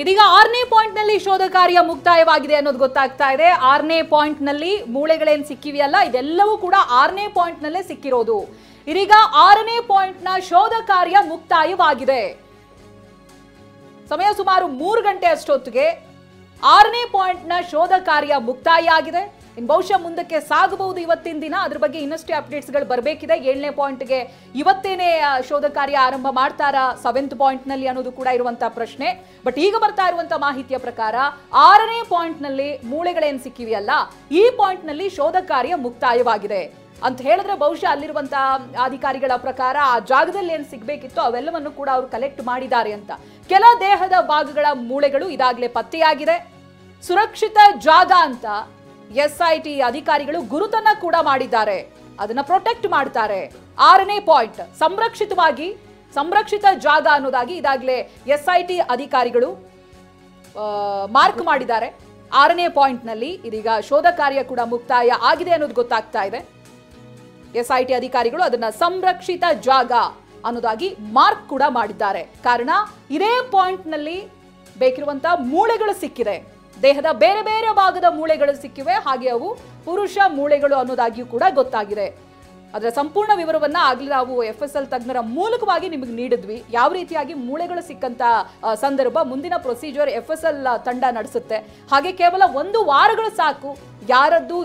ಇದೀಗ 6ನೇ ಪಾಯಿಂಟ್ ನಲ್ಲಿ ಶೋಧ ಕಾರ್ಯ ಮುಕ್ತಾಯವಾಗಿದೆ ಅನ್ನೋದು ಗೊತ್ತಾಗ್ತಾ ಇದೆ. 6ನೇ ಪಾಯಿಂಟ್ ನಲ್ಲಿ ಮೂಳೆಗಳೇನ್ ಸಿಕ್ಕಿವೆಯಲ್ಲ ಇದೆಲ್ಲವೂ ಕೂಡ 6ನೇ ಪಾಯಿಂಟ್ ನಲ್ಲೇ ಸಿಕ್ಕಿರೋದು. ಇದೀಗ 6ನೇ ಪಾಯಿಂಟ್ ನ ಶೋಧ ಕಾರ್ಯ ಮುಕ್ತಾಯವಾಗಿದೆ. ಸಮಯ ಸುಮಾರು 3 ಗಂಟೆ ಅಷ್ಟೊತ್ತಿಗೆ 6ನೇ ಪಾಯಿಂಟ್ ನ ಶೋಧ ಕಾರ್ಯ ಮುಕ್ತಾಯ ಆಗಿದೆ. ಇನ್ನು ಬಹುಶಃ ಮುಂದಕ್ಕೆ ಸಾಗಬಹುದು ಇವತ್ತಿನ ದಿನ. ಅದ್ರ ಬಗ್ಗೆ ಇನ್ನಷ್ಟೇ ಅಪ್ಡೇಟ್ಸ್ಗಳು ಬರಬೇಕಿದೆ. 7ನೇ ಪಾಯಿಂಟ್ಗೆ ಇವತ್ತೇನೆ ಶೋಧ ಕಾರ್ಯ ಆರಂಭ ಮಾಡ್ತಾರಾ 7th ಪಾಯಿಂಟ್ ನಲ್ಲಿ ಅನ್ನೋದು ಕೂಡ ಇರುವಂತಹ ಪ್ರಶ್ನೆ. ಬಟ್ ಈಗ ಬರ್ತಾ ಇರುವಂತಹ ಮಾಹಿತಿಯ ಪ್ರಕಾರ 6ನೇ ಪಾಯಿಂಟ್ ನಲ್ಲಿ ಮೂಳೆಗಳೇನ್ ಸಿಕ್ಕಿವೆಯಲ್ಲ ಈ ಪಾಯಿಂಟ್ ನಲ್ಲಿ ಶೋಧ ಕಾರ್ಯ ಮುಕ್ತಾಯವಾಗಿದೆ ಅಂತ ಹೇಳಿದ್ರೆ ಬಹುಶಃ ಅಲ್ಲಿರುವಂತಹ ಅಧಿಕಾರಿಗಳ ಪ್ರಕಾರ ಆ ಜಾಗದಲ್ಲಿ ಏನ್ ಸಿಗ್ಬೇಕಿತ್ತು ಅವೆಲ್ಲವನ್ನು ಕೂಡ ಅವರು ಕಲೆಕ್ಟ್ ಮಾಡಿದ್ದಾರೆ ಅಂತ. ಕೆಲ ದೇಹದ ಭಾಗಗಳ ಮೂಳೆಗಳು ಇದಾಗಲೇ ಪತ್ತೆಯಾಗಿದೆ. ಸುರಕ್ಷಿತ ಜಾಗ ಅಂತ SIT ಅಧಿಕಾರಿಗಳು ಗುರುತನ್ನ ಕೂಡ ಮಾಡಿದ್ದಾರೆ. ಅದನ್ನ ಪ್ರೊಟೆಕ್ಟ್ ಮಾಡ್ತಾರೆ. 6ನೇ ಪಾಯಿಂಟ್ ಸಂರಕ್ಷಿತ ಜಾಗ ಅನ್ನೋದಾಗಿ ಇದಾಗಲೇ SIT ಅಧಿಕಾರಿಗಳು ಮಾರ್ಕ್ ಮಾಡಿದ್ದಾರೆ. 6ನೇ ಪಾಯಿಂಟ್ ನಲ್ಲಿ ಇದೀಗ ಶೋಧ ಕಾರ್ಯ ಕೂಡ ಮುಕ್ತಾಯ ಆಗಿದೆ ಅನ್ನೋದು ಗೊತ್ತಾಗ್ತಾ ಇದೆ. SIT ಅಧಿಕಾರಿಗಳು ಅದನ್ನ ಸಂರಕ್ಷಿತ ಜಾಗ ಅನ್ನೋದಾಗಿ ಮಾರ್ಕ್ ಕೂಡ ಮಾಡಿದ್ದಾರೆ. ಕಾರಣ ಇದೇ ಪಾಯಿಂಟ್ ನಲ್ಲಿ ಬೇಕಿರುವಂತಹ ಮೂಳೆಗಳು ಸಿಕ್ಕಿದೆ. ದೇಹದ ಬೇರೆ ಬೇರೆ ಭಾಗದ ಮೂಳೆಗಳು ಸಿಕ್ಕಿವೆ. ಹಾಗೆ ಅವು ಪುರುಷ ಮೂಳೆಗಳು ಅನ್ನೋದಾಗಿಯೂ ಕೂಡ ಗೊತ್ತಾಗಿದೆ. ಅದರ ಸಂಪೂರ್ಣ ವಿವರವನ್ನ ಆಗ್ಲೇ ನಾವು FSL ತಜ್ಞರ ಮೂಲಕವಾಗಿ ನಿಮಗೆ ನೀಡಿದ್ವಿ. ಯಾವ ರೀತಿಯಾಗಿ ಮೂಳೆಗಳು ಸಿಕ್ಕಂತ ಸಂದರ್ಭ ಮುಂದಿನ ಪ್ರೊಸೀಜರ್ FSL ತಂಡ ನಡೆಸುತ್ತೆ. ಹಾಗೆ ಕೇವಲ 1 ವಾರಗಳು ಸಾಕು ಯಾರದ್ದು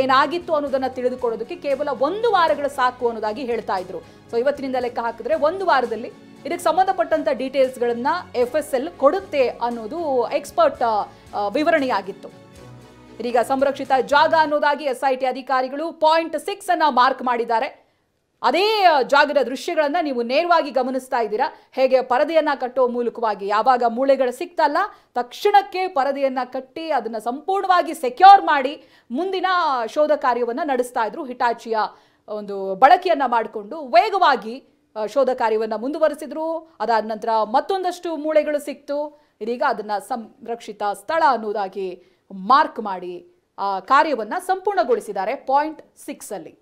ಏನಾಗಿತ್ತು ಅನ್ನೋದನ್ನ ತಿಳಿದುಕೊಳ್ಳೋದಕ್ಕೆ ಕೇವಲ 1 ವಾರಗಳು ಸಾಕು ಅನ್ನೋದಾಗಿ ಹೇಳ್ತಾ ಇದ್ರು. ಸೊ ಇವತ್ತಿನಿಂದ ಲೆಕ್ಕ ಹಾಕಿದ್ರೆ 1 ವಾರದಲ್ಲಿ ಇದಕ್ಕೆ ಸಂಬಂಧಪಟ್ಟಂತ ಡೀಟೇಲ್ಸ್ಗಳನ್ನ FSL ಕೊಡುತ್ತೆ ಅನ್ನೋದು ಎಕ್ಸ್ಪರ್ಟ್ ವಿವರಣೆಯಾಗಿತ್ತು. ಇದೀಗ ಸಂರಕ್ಷಿತ ಜಾಗ ಅನ್ನೋದಾಗಿ SIT ಅಧಿಕಾರಿಗಳು ಪಾಯಿಂಟ್ 6 ಅನ್ನ ಮಾರ್ಕ್ ಮಾಡಿದ್ದಾರೆ. ಅದೇ ಜಾಗದ ದೃಶ್ಯಗಳನ್ನ ನೀವು ನೇರವಾಗಿ ಗಮನಿಸ್ತಾ ಇದ್ದೀರಾ. ಹೇಗೆ ಪರದೆಯನ್ನ ಕಟ್ಟೋ ಮೂಲಕವಾಗಿ ಯಾವಾಗ ಮೂಳೆಗಳು ಸಿಕ್ತಲ್ಲ ತಕ್ಷಣಕ್ಕೆ ಪರದೆಯನ್ನ ಕಟ್ಟಿ ಅದನ್ನ ಸಂಪೂರ್ಣವಾಗಿ ಸೆಕ್ಯೂರ್ ಮಾಡಿ ಮುಂದಿನ ಶೋಧ ಕಾರ್ಯವನ್ನ ನಡೆಸ್ತಾ ಇದ್ರು. ಹಿಟಾಚಿಯ ಒಂದು ಬಳಕೆಯನ್ನ ಮಾಡಿಕೊಂಡು ವೇಗವಾಗಿ ಶೋಧ ಕಾರ್ಯವನ್ನ ಮುಂದುವರೆಸಿದ್ರು. ಅದಾದ ನಂತರ ಮತ್ತೊಂದಷ್ಟು ಮೂಳೆಗಳು ಸಿಕ್ತು. ಇದೀಗ ಅದನ್ನ ಸಂರಕ್ಷಿತ ಸ್ಥಳ ಅನ್ನೋದಾಗಿ ಮಾರ್ಕ್ ಮಾಡಿ ಆ ಕಾರ್ಯವನ್ನ ಸಂಪೂರ್ಣಗೊಳಿಸಿದ್ದಾರೆ ಪಾಯಿಂಟ್ 6 ಅಲ್ಲಿ.